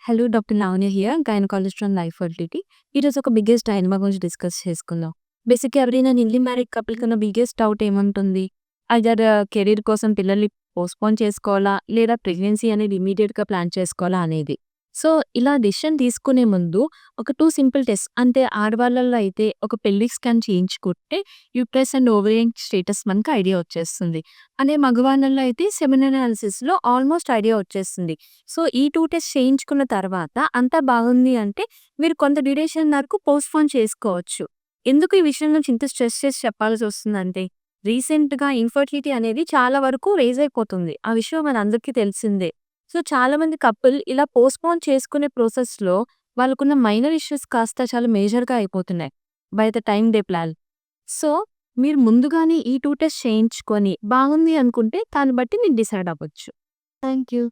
Hello doctor Lavanya here, gynaecologist from life fertility. ఈరోజు ఒక biggest dilemma గురించి డిస్కస్ చేసుకుందాం. బేసిక్‌గా ఎవరైనా న్యూలీ మ్యారీడ్ కపుల్‌కి ఉన్న బిగ్గెస్ట్ డౌట్ ఏముంటుంది? ఐదర్ కెరీర్ కోసం పిల్లల్ని పోస్ట్‌పోన్ చేసుకోవాలా? లేదా ప్రెగ్నెన్సీ అనేది ఇమ్మీడియేట్‌గా ప్లాన్ చేసుకోవాలా అనేది. సో, ఇలా డెసిషన్ తీసుకునే ముందు ఒక 2 సింపుల్ టెస్ట్, అంటే ఆడవాళ్ళలో అయితే ఒక పెల్విక్ స్కాన్ చేయించుకుంటే యూట్రస్ అండ్ ఓవరియన్ స్టేటస్ మనకు ఐడియా వచ్చేస్తుంది. అదే మగవాళ్ళలో అయితే సెమెన్ అనాలిసిస్‌లో ఆల్మోస్ట్ ఐడియా వచ్చేస్తుంది. సో, ఈ 2 టెస్ట్ చేయించుకున్న తర్వాత అంతా బాగుంది అంటే మీరు కొంత డ్యూరేషన్ వరకు పోస్ట్‌పోన్ చేసుకోవచ్చు. ఎందుకు ఈ విషయం గురించి ఇంత స్ట్రెస్ చేసి చెప్పాల్సొస్తుందంటే, రీసెంట్‌గా ఇన్‌ఫర్టిలిటీ అనేది చాలా వరకు రైజ్ అయిపోతుంది. ఆ విషయం మనందరికీ తెలిసిందే. సో, చాలామంది కపుల్ ఇలా పోస్ట్‌పోన్ చేసుకునే ప్రాసెస్‌లో వాళ్ళకున్న మైనర్ ఇష్యూస్ కాస్త చాలా మేజర్‌గా అయిపోతున్నాయి by the time they plan. So, మీరు ముందుగానే ఈ 2 టెస్ట్ చేయించుకొని బాగుంది అనుకుంటే దాన్ని బట్టి మీరు డిసైడ్ అవ్వచ్చు. Thank you.